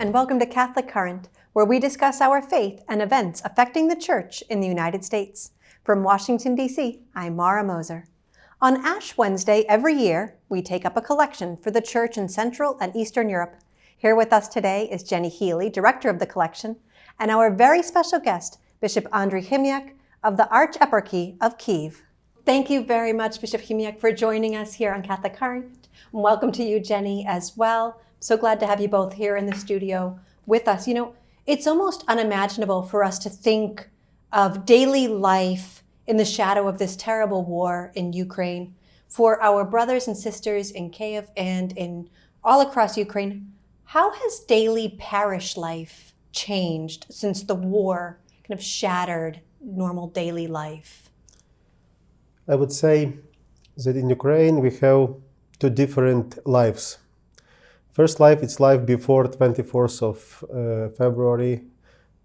and welcome to Catholic Current, where we discuss our faith and events affecting the Church in the United States. From Washington, D.C., I'm Mara Moser. On Ash Wednesday every year, we take up a collection for the Church in Central and Eastern Europe. Here with us today is Jenny Healy, director of the collection, and our very special guest, Bishop Andriy Khimyak of the Archeparchy of Kyiv. Thank you very much, Bishop Khimyak, for joining us here on Catholic Current. And welcome to you, Jenny, as well. So glad to have you both here in the studio with us. You know, it's almost unimaginable for us to think of daily life in the shadow of this terrible war in Ukraine. For our brothers and sisters in Kyiv and in all across Ukraine, how has daily parish life changed since the war kind of shattered normal daily life? I would say that in Ukraine we have two different lives. First life, it's life before 24th of February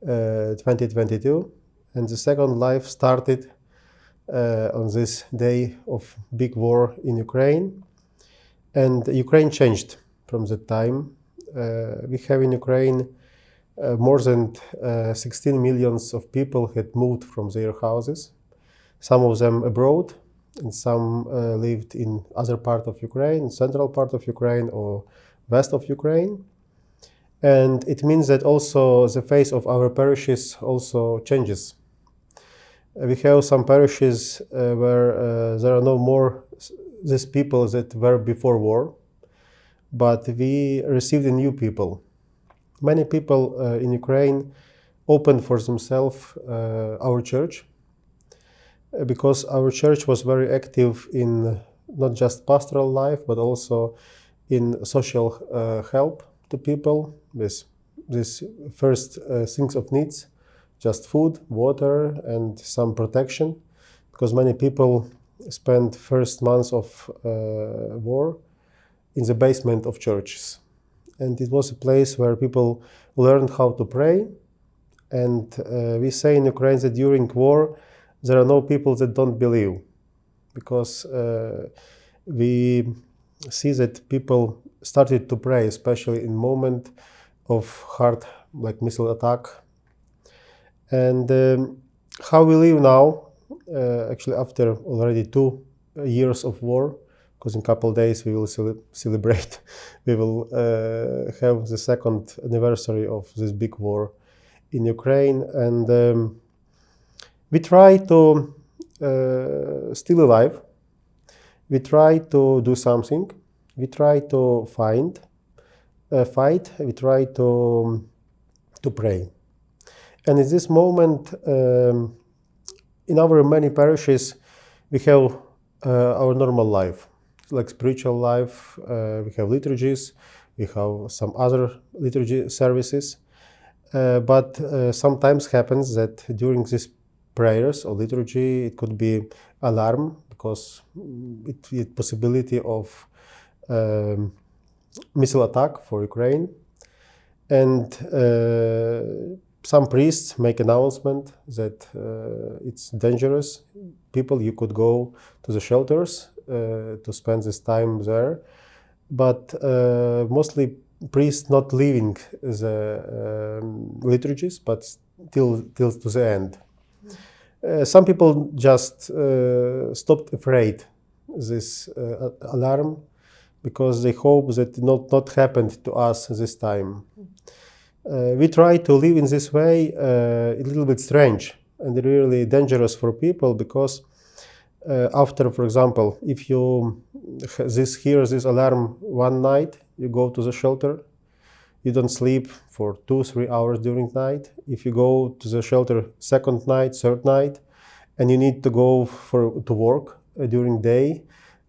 2022. And the second life started on this day of big war in Ukraine. And Ukraine changed from that time. We have in Ukraine more than 16 millions of people had moved from their houses. Some of them abroad, and some lived in other part of Ukraine, central part of Ukraine, or west of Ukraine. And it means that also the face of our parishes also changes. We have some parishes where there are no more these people that were before war, but we received new people. Many people in Ukraine opened for themselves our church, because our church was very active in not just pastoral life, but also in social help to people with these first things of needs, just food, water, and some protection, because many people spent first months of war in the basement of churches. And it was a place where people learned how to pray. And we say in Ukraine that during war, there are no people that don't believe, because we see that people started to pray, especially in moment of hard, like missile attack. And how we live now, actually after already 2 years of war, because in a couple of days we will celebrate, we will have the second anniversary of this big war in Ukraine. And we try to still alive. We try to do something. We try to fight. We try to pray. And in this moment, in our many parishes, we have our normal life, like spiritual life. We have liturgies. We have some other liturgy services. But sometimes happens that during this prayers or liturgy, it could be alarm, because it possibility of missile attack for Ukraine. And some priests make announcement that it's dangerous. People, you could go to the shelters to spend this time there. But mostly priests not leaving the liturgies, but till to the end. Some people just stopped afraid this alarm, because they hope that not happened to us this time. We try to live in this way, a little bit strange and really dangerous for people, because after, for example, if you hear this alarm one night, you go to the shelter, you don't sleep for 2-3 hours during night. If you go to the shelter second night, third night, and you need to go to work during day,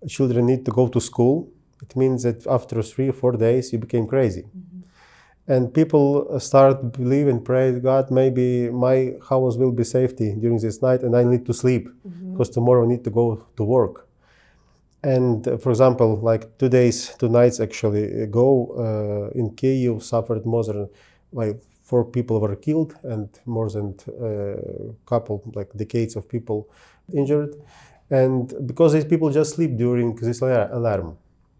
children need to go to school. It means that after 3 or 4 days, you became crazy. Mm-hmm. And people start believe and pray, God, maybe my house will be safety during this night, and I need to sleep, because tomorrow I need to go to work. And for example, like 2 nights actually ago, in Kyiv suffered more than 4 people were killed, and more than couple, decades of people injured. And because these people just sleep during this alarm.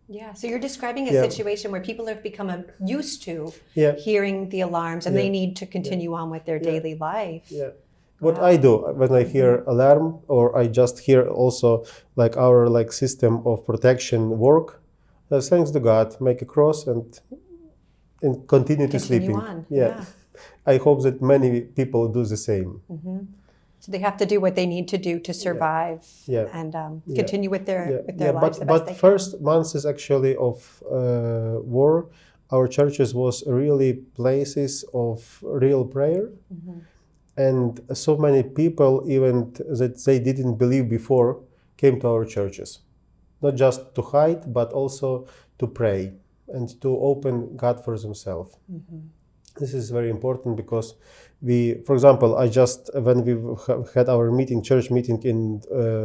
Yeah, so you're describing a Yeah. situation where people have become used to Yeah. hearing the alarms and they Yeah. need to continue on with their daily life. Yeah. What I do when I hear alarm, or I just hear also like our like system of protection work, thanks to God, make a cross and continue to sleeping. on. Yeah. I hope that many people do the same. So they have to do what they need to do to survive Yeah. and continue with their lives the best But they first months is actually of war. Our churches was really places of real prayer, and so many people, even that they didn't believe before, came to our churches, not just to hide, but also to pray and to open God for themselves. This is very important because we, for example, I just, when we had our meeting, church meeting in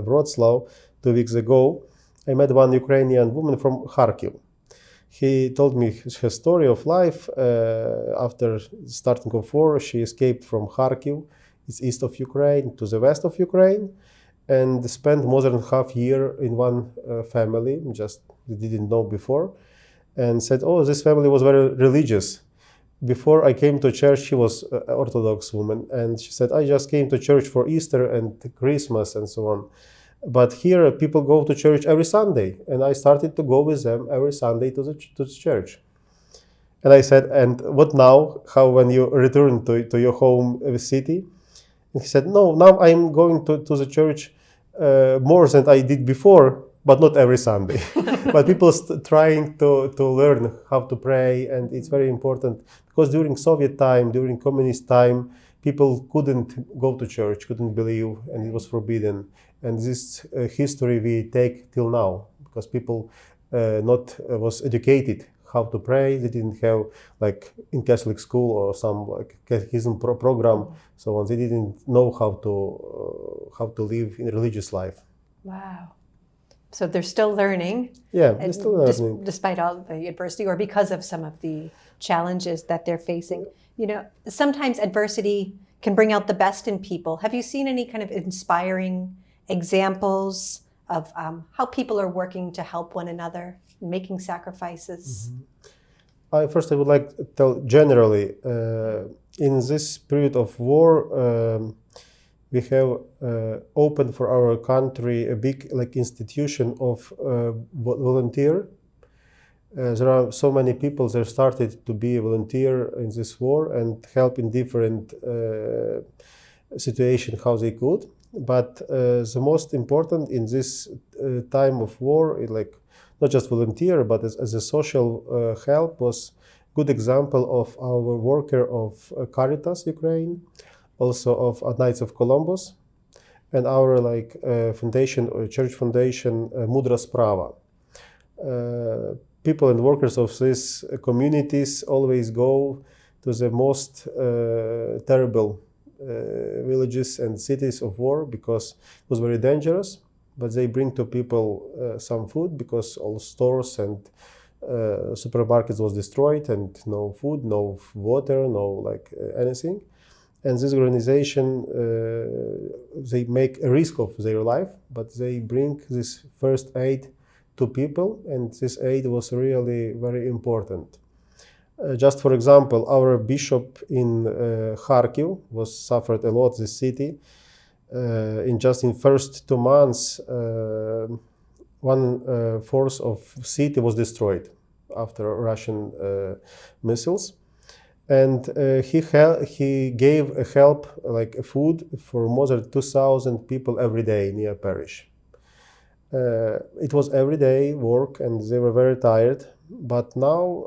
Wrocław 2 weeks ago, I met one Ukrainian woman from Kharkiv. He told me her story of life. After starting of war, she escaped from Kharkiv, it's east of Ukraine, to the west of Ukraine, and spent more than half year in one family, just didn't know before, and said, oh, this family was very religious. Before I came to church, she was an Orthodox woman, and she said, I just came to church for Easter and Christmas and so on. But here people go to church every Sunday, and I started to go with them every Sunday to the church. And I said, and what now? How when you return to your home city? And he said, no, now I'm going to the church more than I did before, but not every Sunday. But people trying to learn how to pray, and it's very important because during Soviet time, during communist time, people couldn't go to church, couldn't believe, and it was forbidden. And this history we take till now because people not was educated how to pray. They didn't have like in Catholic school or some like catechism program, so on. They didn't know how to live in religious life. Wow. So they're still learning. Yeah, they're still learning. Despite all the adversity or because of some of the challenges that they're facing. You know, sometimes adversity can bring out the best in people. Have you seen any kind of inspiring examples of how people are working to help one another, making sacrifices? First, I would like to tell generally, in this period of war, we have opened for our country a big institution of volunteer. There are so many people that started to be a volunteer in this war and help in different situations how they could. But the most important in this time of war, not just volunteer, but as a social help, was good example of our worker of Caritas Ukraine, also of Knights of Columbus, and our foundation or church foundation Mudra Sprava. People and workers of these communities always go to the most terrible villages and cities of war because it was very dangerous, but they bring to people some food because all stores and supermarkets was destroyed and no food, no water, no anything. And this organization, they make a risk of their life, but they bring this first aid to people, and this aid was really very important. Just for example, our bishop in Kharkiv was suffered a lot. This city, in first 2 months, 1/4 of city was destroyed after Russian missiles. And he gave a help, food, for more than 2,000 people every day near parish. It was everyday work, and they were very tired. But now,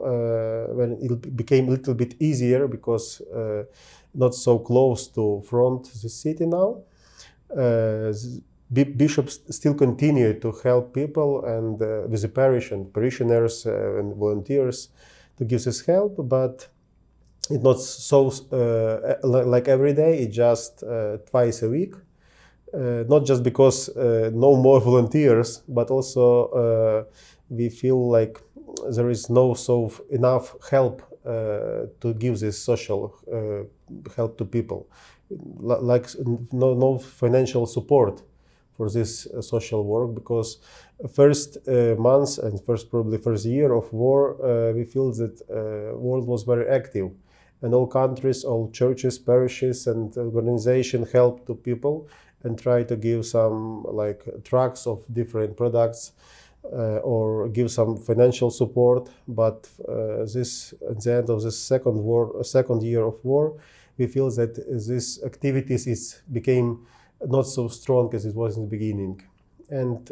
when it became a little bit easier because not so close to front the city now, bishops still continue to help people and with the parish and parishioners and volunteers to give this help, but it's not so like every day. It's just twice a week. Not just because no more volunteers, but also we feel like there is enough help to give this social help to people, no financial support for this social work, because first months and probably first year of war, we feel that world was very active, and all countries, all churches, parishes, and organization help to people and try to give some like trucks of different products or give some financial support. But this at the end of the second year of war, we feel that these activities became not so strong as it was in the beginning. And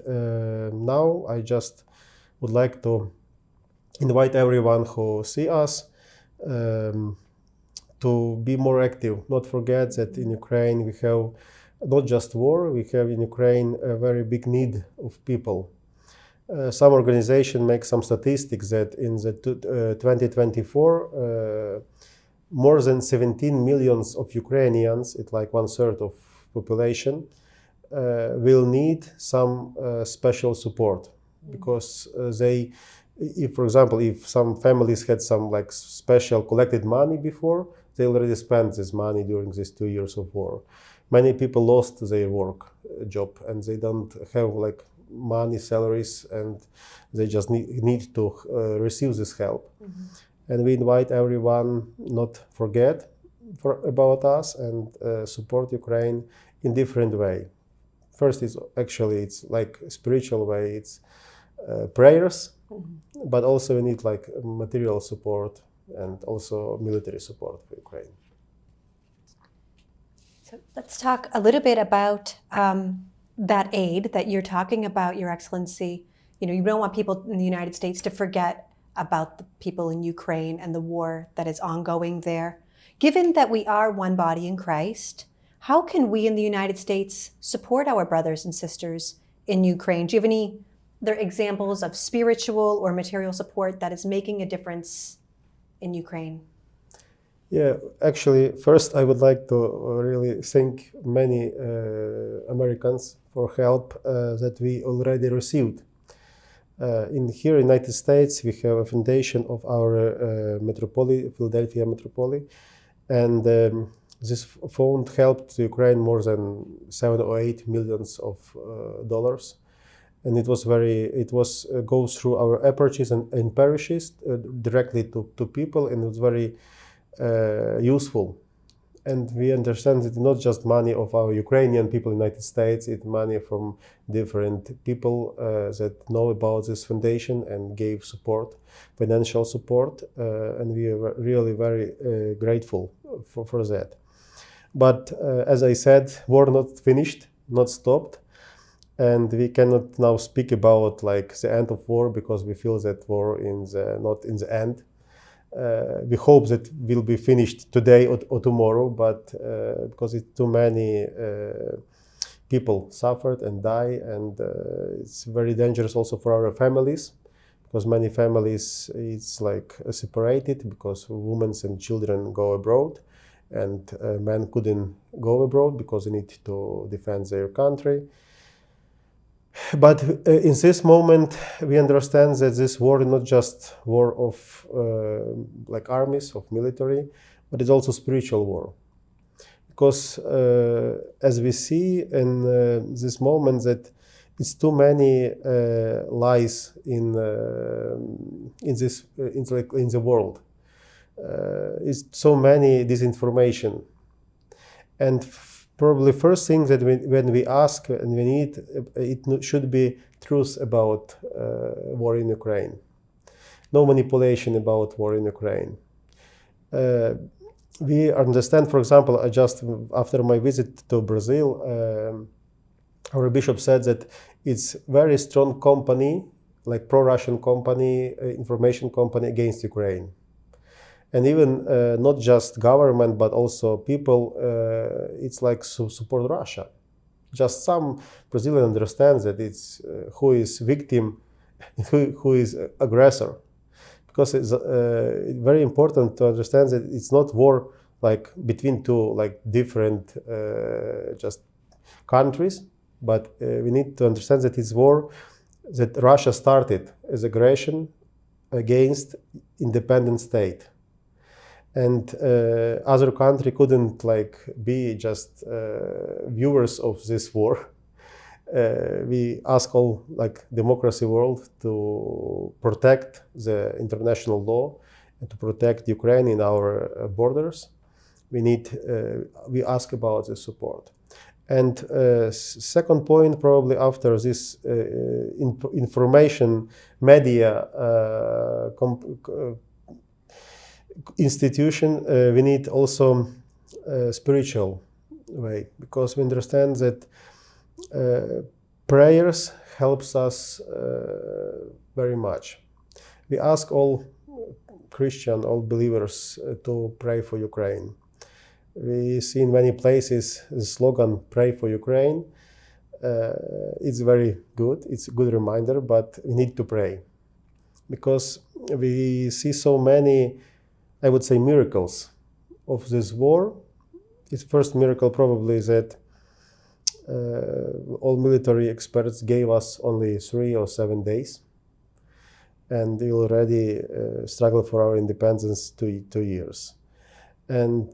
now I just would like to invite everyone who see us to be more active. Not forget that in Ukraine we have not just war, we have in Ukraine a very big need of people. Some organization make some statistics that in the 2024, more than 17 millions of Ukrainians, it's like 1/3 of population, will need some special support, because if, for example, if some families had some like special collected money before, they already spent this money during these 2 years of war. Many people lost their work job and they don't have like money, salaries, and they just need to receive this help. Mm-hmm. And we invite everyone not forget about us and support Ukraine in different way. First is actually it's like a spiritual way, it's prayers, mm-hmm. but also we need like material support and also military support for Ukraine. So let's talk a little bit about that aid that you're talking about, Your Excellency. You know, you don't want people in the United States to forget about the people in Ukraine and the war that is ongoing there. Given that we are one body in Christ, how can we in the United States support our brothers and sisters in Ukraine? Do you have any other examples of spiritual or material support that is making a difference in Ukraine? Yeah, actually, first I would like to really thank many Americans for help that we already received. Here in the United States, we have a foundation of our metropolis, Philadelphia metropolis, and this fund helped Ukraine more than 7 or 8 millions of dollars, and it was goes through our Archeparchies and parishes directly to people, and it was very useful. And we understand that it's not just money of our Ukrainian people in the United States, it's money from different people that know about this foundation and gave support, financial support, and we are really very grateful for that. But as I said, war not finished, not stopped, and we cannot now speak about like the end of war, because we feel that war not in the end. We hope that will be finished today or tomorrow, but because it's too many people suffered and die, and it's very dangerous also for our families, because many families it's like separated because women and children go abroad, and men couldn't go abroad because they need to defend their country. But in this moment, we understand that this war is not just war of like armies, of military, but it's also spiritual war. Because as we see in this moment that it's too many lies in the world. It's so many disinformation, and probably first thing that when we ask and we need, it should be truth about war in Ukraine. No manipulation about war in Ukraine. We understand, for example, just after my visit to Brazil, our bishop said that it's very strong company, like pro-Russian company, information company against Ukraine. And even not just government, but also people, it's like support Russia. Just some Brazilian understands that it's who is victim, who is aggressor. Because it's very important to understand that it's not war like between two like different just countries, but we need to understand that it's war that Russia started as aggression against independent state. And other country couldn't like be just viewers of this war, We ask all like democracy world to protect the international law and to protect Ukraine in our borders. We ask about the support. And second point, probably after this information media institution, we need also spiritual way, because we understand that prayers helps us very much. We ask all Christian, all believers to pray for Ukraine. We see in many places the slogan "Pray for Ukraine." It's very good. It's a good reminder, but we need to pray because we see so many, I would say, miracles of this war. Its first miracle probably is that all military experts gave us only 3 or 7 days, and we already struggle for our independence 2 years. And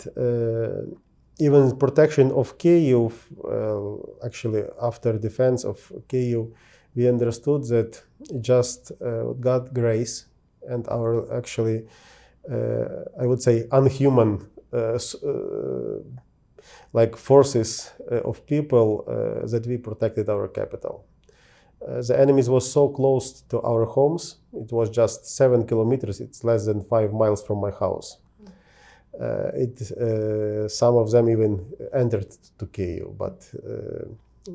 even protection of Kyiv, actually after defense of Kyiv, we understood that just God's grace and our actually, I would say, unhuman like forces of people that we protected our capital. The enemies was so close to our homes. It was just 7 kilometers. It's less than 5 miles from my house. Some of them even entered to Kyiv, but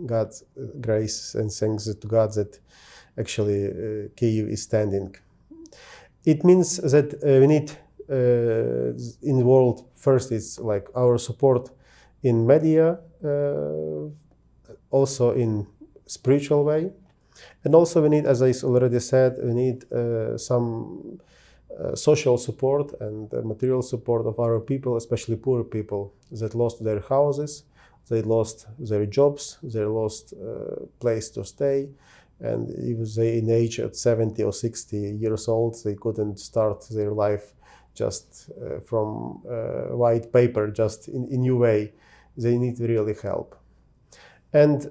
God's grace and thanks to God that actually Kyiv is standing. It means that we need in the world, first it's like our support in media, also in spiritual way, and also we need, as I already said, we need some social support and material support of our people, especially poor people that lost their houses, they lost their jobs, they lost place to stay, and if they in age at 70 or 60 years old, they couldn't start their life just from white paper, just in new way. They need really help. And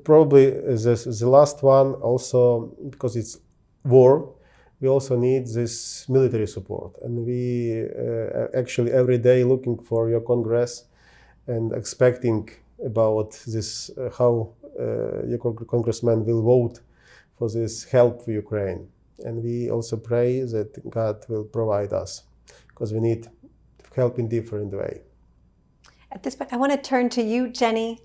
probably the last one also, because it's war, we also need this military support. And we actually every day looking for your Congress and expecting about this, how your congressman will vote for this help for Ukraine. And we also pray that God will provide us, because we need help in different way. At this point, I want to turn to you, Jenny.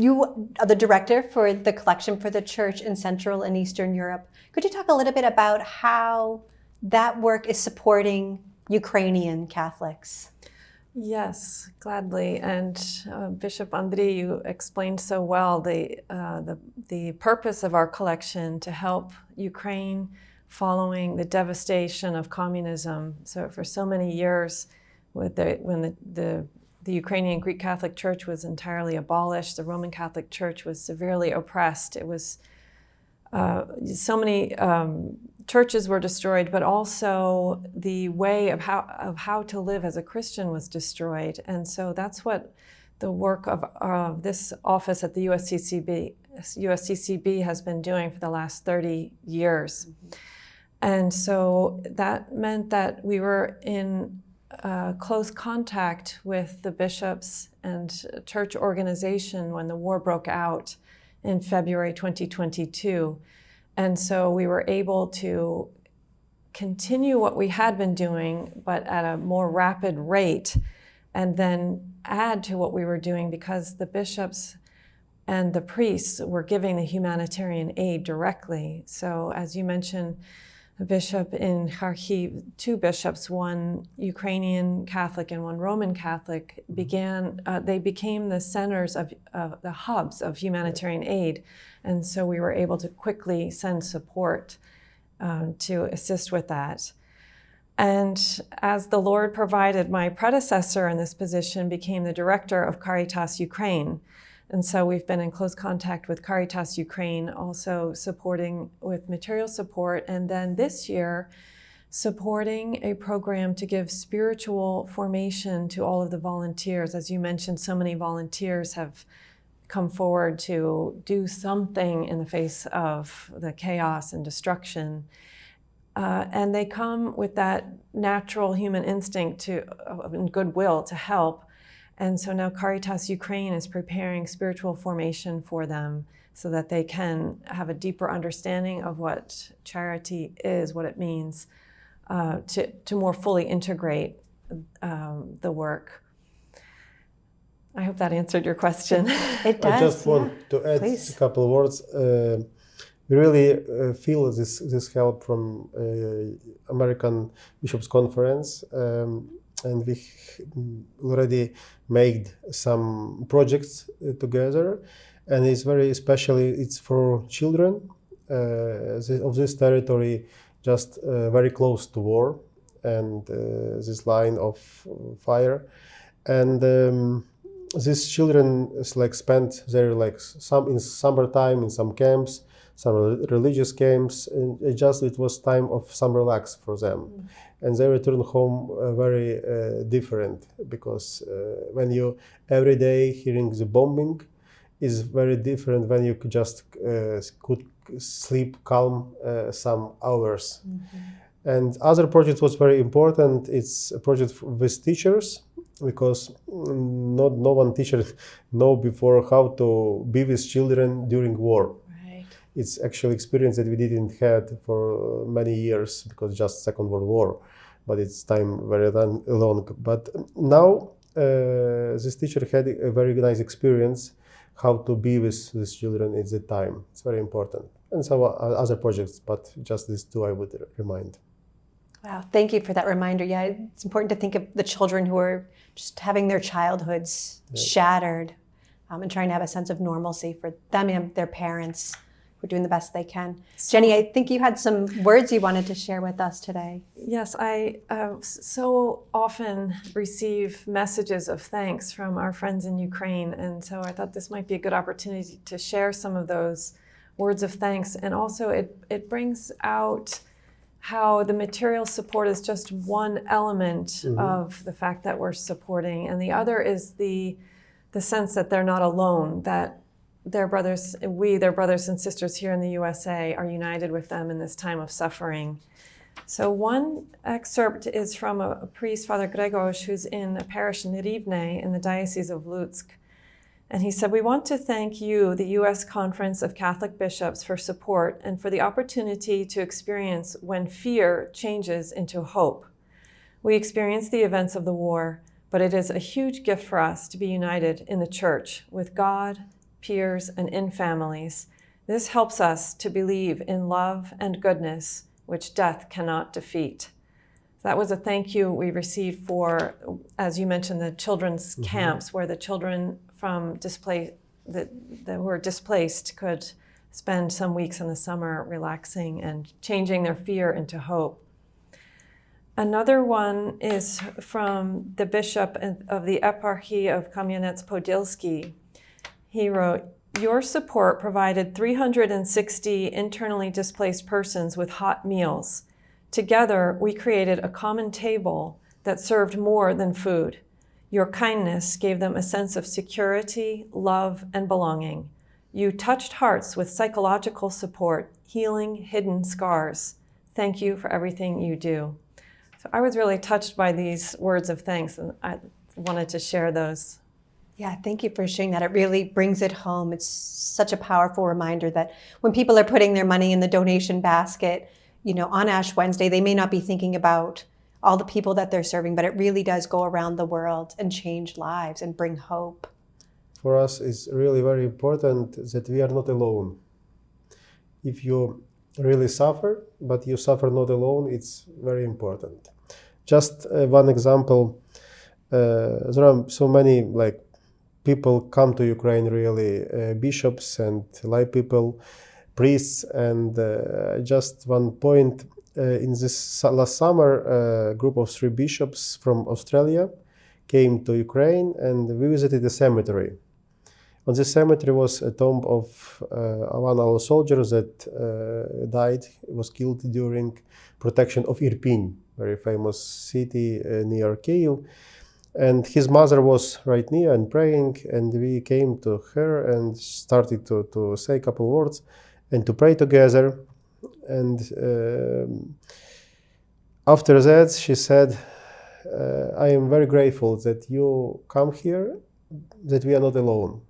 You are the director for the collection for the church in Central and Eastern Europe. Could you talk a little bit about how that work is supporting Ukrainian Catholics? Yes, gladly. And Bishop Andriy, you explained so well the purpose of our collection to help Ukraine following the devastation of communism. So for so many years, when the Ukrainian Greek Catholic Church was entirely abolished, the Roman Catholic Church was severely oppressed. It was so many churches were destroyed, but also the way of how to live as a Christian was destroyed. And so that's what the work of this office at the USCCB has been doing for the last 30 years. Mm-hmm. And so that meant that we were in close contact with the bishops and church organization when the war broke out in February 2022. And so we were able to continue what we had been doing, but at a more rapid rate, and then add to what we were doing, because the bishops and the priests were giving the humanitarian aid directly. So as you mentioned, a bishop in Kharkiv, 2 bishops, one Ukrainian Catholic and one Roman Catholic, they became the centers of the hubs of humanitarian aid. And so we were able to quickly send support to assist with that. And as the Lord provided, my predecessor in this position became the director of Caritas Ukraine. And so we've been in close contact with Caritas Ukraine, also supporting with material support. And then this year, supporting a program to give spiritual formation to all of the volunteers. As you mentioned, so many volunteers have come forward to do something in the face of the chaos and destruction. And they come with that natural human instinct and goodwill to help. And so now Caritas Ukraine is preparing spiritual formation for them so that they can have a deeper understanding of what charity is, what it means, to more fully integrate the work. I hope that answered your question. It does. I just want to add a couple of words. We really feel this help from American Bishops' Conference, and we already made some projects together, and it's very especially it's for children of this territory, just very close to war and this line of fire, and these children spent their some in summertime in some camps, some religious camps, and it was time of some relax for them, and they return home very different, because when you every day hearing the bombing is very different when you could sleep calm some hours. And other project was very important. It's a project with teachers, because no one teacher know before how to be with children during war. Right. It's actually experience that we didn't had for many years, because just Second World War, but it's time very long. But now this teacher had a very nice experience how to be with these children at the time. It's very important. And some other projects, but just these two I would remind. Wow, thank you for that reminder. Yeah, it's important to think of the children who are just having their childhoods shattered, and trying to have a sense of normalcy for them and their parents who are doing the best they can. Jenny, I think you had some words you wanted to share with us today. Yes, I so often receive messages of thanks from our friends in Ukraine, and so I thought this might be a good opportunity to share some of those words of thanks. And also it brings out how the material support is just one element of the fact that we're supporting, and the other is the sense that they're not alone, that their brothers and sisters here in the USA are united with them in this time of suffering. So one excerpt is from a priest, Father Gregos, who's in a parish in Rivne in the Diocese of Lutsk. And he said, "We want to thank you, the U.S. Conference of Catholic Bishops, for support and for the opportunity to experience when fear changes into hope. We experience the events of the war, but it is a huge gift for us to be united in the Church with God, peers, and in families. This helps us to believe in love and goodness, which death cannot defeat." That was a thank you we received for, as you mentioned, the children's camps, where the children from that were displaced could spend some weeks in the summer relaxing and changing their fear into hope. Another one is from the bishop of the Eparchy of Kamyanets-Podilsky. He wrote, "Your support provided 360 internally displaced persons with hot meals. Together, we created a common table that served more than food. Your kindness gave them a sense of security, love, and belonging. You touched hearts with psychological support, healing hidden scars. Thank you for everything you do." So I was really touched by these words of thanks, and I wanted to share those. Yeah, thank you for sharing that. It really brings it home. It's such a powerful reminder that when people are putting their money in the donation basket, on Ash Wednesday, they may not be thinking about all the people that they're serving, but it really does go around the world and change lives and bring hope. For us, it's really very important that we are not alone. If you really suffer, but you suffer not alone, it's very important. Just one example, there are so many people come to Ukraine, really, bishops and lay people, priests, and just one point, in this last summer, a group of 3 bishops from Australia came to Ukraine, and we visited the cemetery. On this cemetery was a tomb of one of our soldiers that died, was killed during protection of Irpin, very famous city near Kyiv. And his mother was right near and praying, and we came to her and started to say a couple words and to pray together. And after that, she said, I am very grateful that you come here, that we are not alone.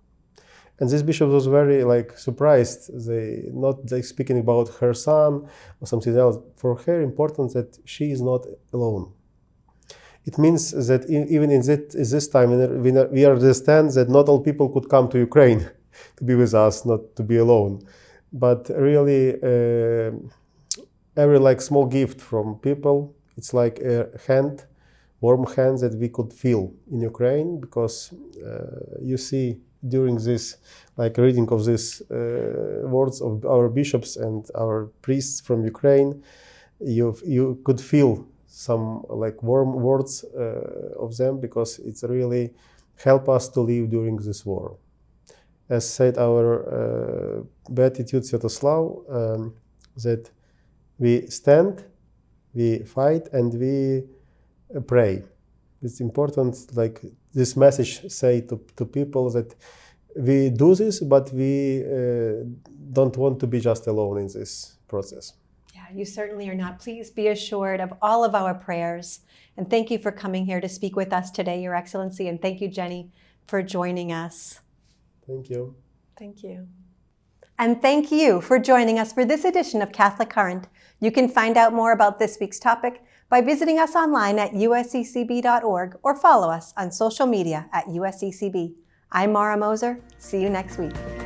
And this bishop was very surprised. They not speaking about her son or something else. For her, important that she is not alone. It means that even in this time, we understand that not all people could come to Ukraine to be with us, not to be alone. But really, every small gift from people, it's like a hand, warm hand that we could feel in Ukraine, because you see during this reading of these words of our bishops and our priests from Ukraine, you could feel some warm words of them, because it's really help us to live during this war. As said our Beatitude Sviatoslav, that we stand, we fight, and we pray. It's important, this message say to people that we do this, but we don't want to be just alone in this process. Yeah, you certainly are not. Please be assured of all of our prayers. And thank you for coming here to speak with us today, Your Excellency. And thank you, Jenny, for joining us. Thank you. Thank you. And thank you for joining us for this edition of Catholic Current. You can find out more about this week's topic by visiting us online at usccb.org or follow us on social media at USCCB. I'm Mara Moser. See you next week.